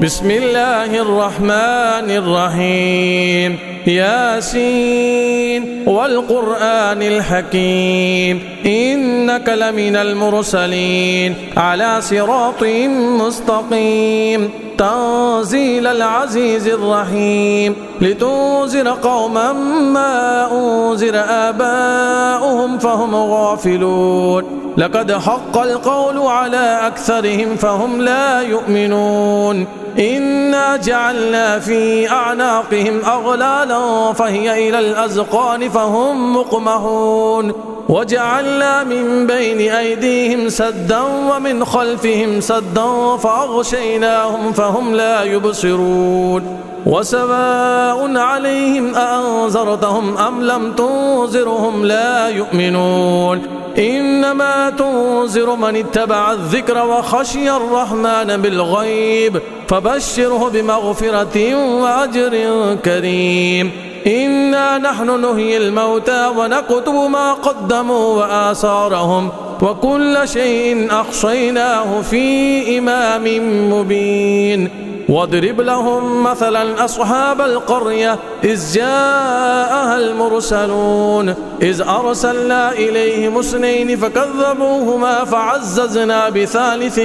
بسم الله الرحمن الرحيم ياسين والقرآن الحكيم إنك لمن المرسلين على صراط مستقيم تنزيل العزيز الرحيم لتنذر قوما ما أنذر آباؤهم فهم غافلون لقد حق القول على أكثرهم فهم لا يؤمنون إنا جعلنا في أعناقهم أغلالا فهي إلى الأذقان فهم مقمحون وجعلنا من بين أيديهم سدا ومن خلفهم سدا فأغشيناهم فهم لا يبصرون وسواء عليهم أأنذرتهم أم لم تنذرهم لا يؤمنون إنما تنذر من اتبع الذكر وخشي الرحمن بالغيب فبشره بمغفرة وأجر كريم إنا نحن نحيي الموتى ونكتب ما قدموا وآثارهم وكل شيء أحصيناه في إمام مبين واضرب لهم مثلا أصحاب القرية إذ جاءها المرسلون إذ أرسلنا إليهم اثنين فكذبوهما فعززنا بثالث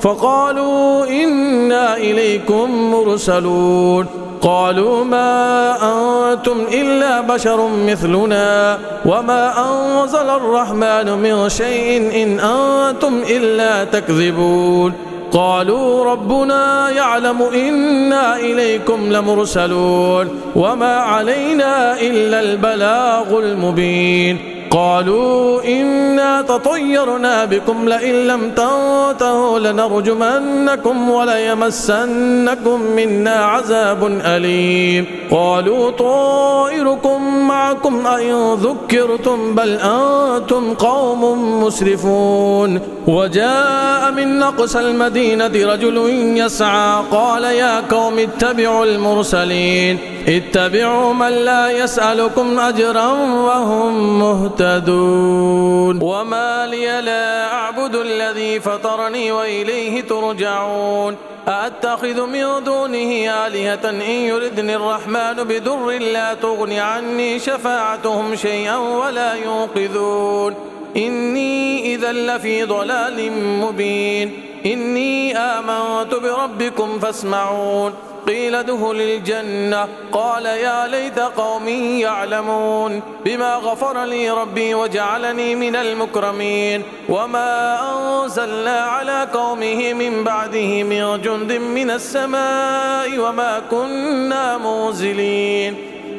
فقالوا إنا إليكم مرسلون قالوا ما أنتم إلا بشر مثلنا وما أنزل الرحمن من شيء إن أنتم إلا تكذبون قالوا ربنا يعلم إنا إليكم لمرسلون وما علينا إلا البلاغ المبين قالوا إنا تطيرنا بكم لئن لم تنتهوا لنرجمنكم وليمسنكم منا عذاب أليم قالوا طائركم معكم أئن ذكرتم بل أنتم قوم مسرفون وجاء من أقصى المدينة رجل يسعى قال يا قوم اتبعوا المرسلين اتبعوا من لا يسألكم أجرا وهم مهتدون وما لي لا أعبد الذي فطرني وإليه ترجعون أأتخذ من دونه آلهة إن يردني الرحمن بضر لا تغن عني شفاعتهم شيئا ولا ينقذون إني إذا لفي ضلال مبين إني آمنت بربكم فاسمعون قيل ادخل الجنة قال يا ليت قومي يعلمون بما غفر لي ربي وجعلني من المكرمين وما أنزلنا على قومه من بعده من جند من السماء وما كنا منزلين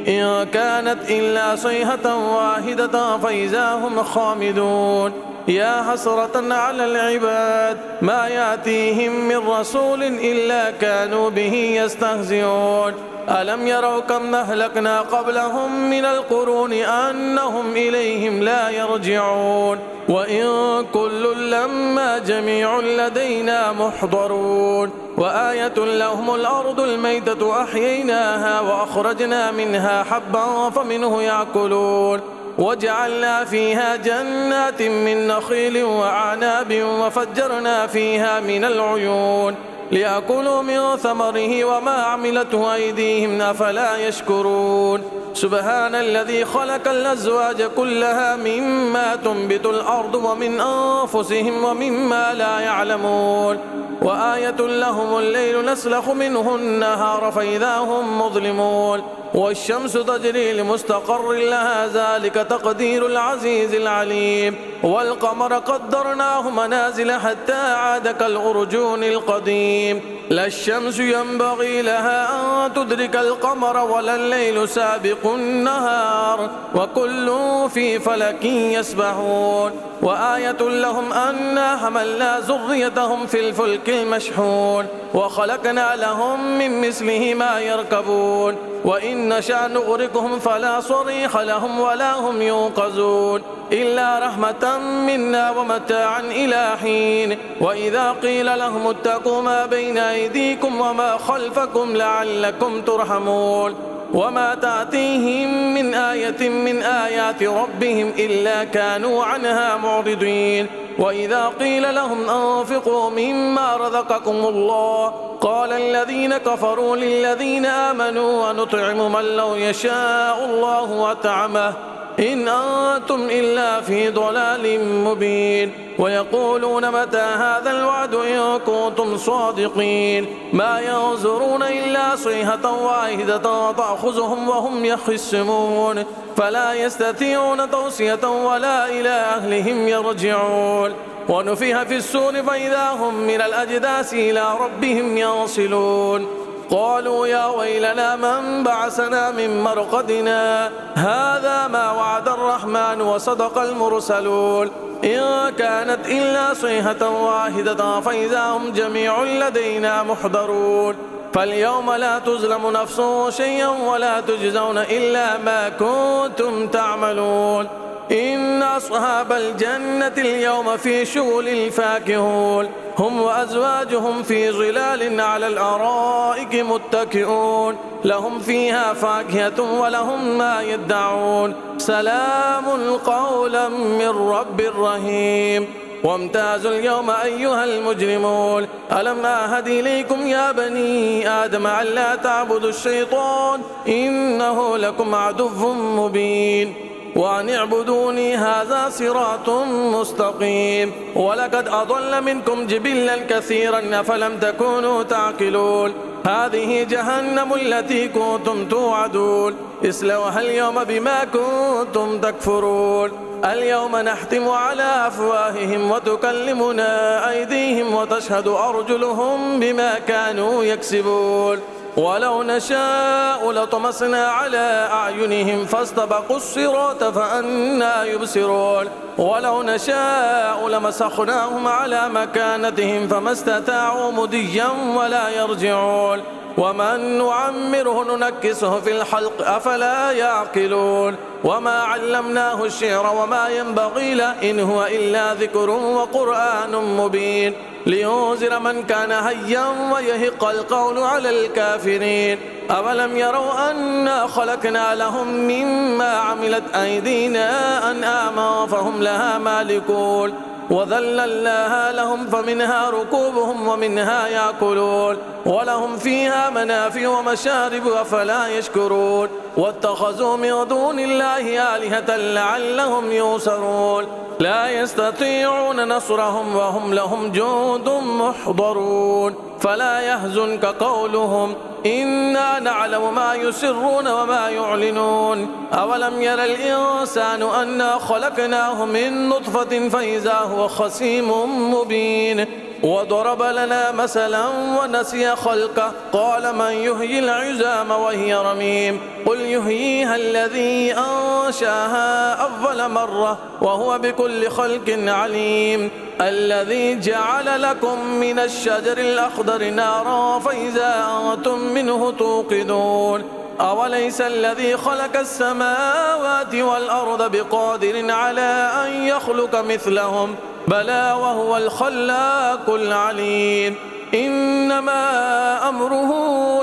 إن كانت إلا صيحة واحدة فإذا هم خامدون يا حسرة على العباد ما يأتيهم من رسول إلا كانوا به يستهزئون ألم يروا كم أهلكنا قبلهم من القرون أنهم إليهم لا يرجعون وإن كل لما جميع لدينا محضرون وآية لهم الأرض الميتة أحييناها وأخرجنا منها حبا فمنه يأكلون وجعلنا فيها جنات من نخيل وعناب وفجرنا فيها من العيون ليأكلوا من ثمره وما عملته أيديهم أفلا يشكرون سبحان الذي خلق الأزواج كلها مما تنبت الأرض ومن أنفسهم ومما لا يعلمون وآية لهم الليل نسلخ منه النهار فإذا هم مظلمون والشمس تجري لمستقر لها ذلك تقدير العزيز العليم والقمر قدرناه منازل حتى عاد كالأرجون القديم لا الشمس ينبغي لها أن تدرك القمر ولا الليل سابق النهار وكل في فلك يسبحون وآية لهم أنا حملنا ذريتهم في الفلك المشحون وخلقنا لهم من مثله ما يركبون وإن نشأ نغرقهم فلا صريخ لهم ولا هم ينقذون إلا رحمة منا ومتاعا إلى حين وإذا قيل لهم اتقوا ما بين أيديكم وما خلفكم لعلكم ترحمون وما تأتيهم من آية من آيات ربهم إلا كانوا عنها معرضين وإذا قيل لهم أنفقوا مما رزقكم الله قال الذين كفروا للذين آمنوا ونطعم من لو يشاء الله أطعمه إن أنتم إلا في ضلال مبين ويقولون متى هذا الوعد إن كنتم صادقين ما ينظرون إلا صيحة واحدة تأخذهم وهم يخصمون فلا يستطيعون توصية ولا إلى أهلهم يرجعون ونفخ في الصور فإذا هم من الأجداث إلى ربهم ينصلون قالوا يا ويلنا من بعثنا من مرقدنا هذا ما وعد الرحمن وصدق المرسلون إن كانت إلا صيحة واحدة فإذا هم جميع لدينا محضرون فاليوم لا تظلم نفس شيئا ولا تجزون إلا ما كنتم تعملون إن أصحاب الجنة اليوم في شغل فاكهون هم وأزواجهم في ظلال على الأرائك متكئون لهم فيها فاكهة ولهم ما يدعون سلام قولا من رب رحيم وامتازوا اليوم أيها المجرمون ألم أعهد إليكم يا بني آدم ألا تعبدوا الشيطان إنه لكم عدو مبين وأن اعبدوني هذا صراط مستقيم ولقد أضل منكم جبلا كثيرا فلم تكونوا تعقلون هذه جهنم التي كنتم توعدون اصلوها اليوم بما كنتم تكفرون اليوم نختم على أفواههم وتكلمنا أيديهم وتشهد أرجلهم بما كانوا يكسبون ولو نشاء لطمسنا على أعينهم فاستبقوا الصراط فأنى يبصرون ولو نشاء لمسخناهم على مكانتهم فما استطاعوا مضيا ولا يرجعون ومن نعمره ننكسه في الحلق أفلا يعقلون وما علمناه الشعر وما ينبغي له إن هو إلا ذكر وقرآن مبين لينذر من كان حيا ويهق القول على الكافرين أولم يروا أنا خلقنا لهم مما عملت أيدينا أنعاما فهم لها مالكون وذللناها لهم فمنها ركوبهم ومنها يأكلون ولهم فيها منافع ومشارب أفلا يشكرون واتخذوا من دون الله آلهة لعلهم ينصرون لا يستطيعون نصرهم وهم لهم جند محضرون فلا يحزنك قولهم إنا نعلم ما يسرون وما يعلنون أولم ير الإنسان أنا خلقناه من نطفة فإذا هو خصيم مبين وضرب لنا مثلا ونسي خلقه قال من يحيي العظام وهي رميم قل يحييها الذي أنشاها أول مرة وهو بكل خلق عليم الذي جعل لكم من الشجر الأخضر نارا فإذا أنتم منه توقدون أوليس الذي خلق السماوات والأرض بقادر على أن يخلق مثلهم بلى وهو الخلاق العليم إنما أمره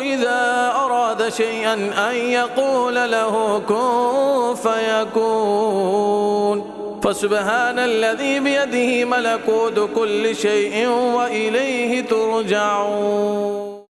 إذا أراد شيئا أن يقول له كن فيكون فسبحان الذي بيده ملكوت كل شيء وإليه ترجعون.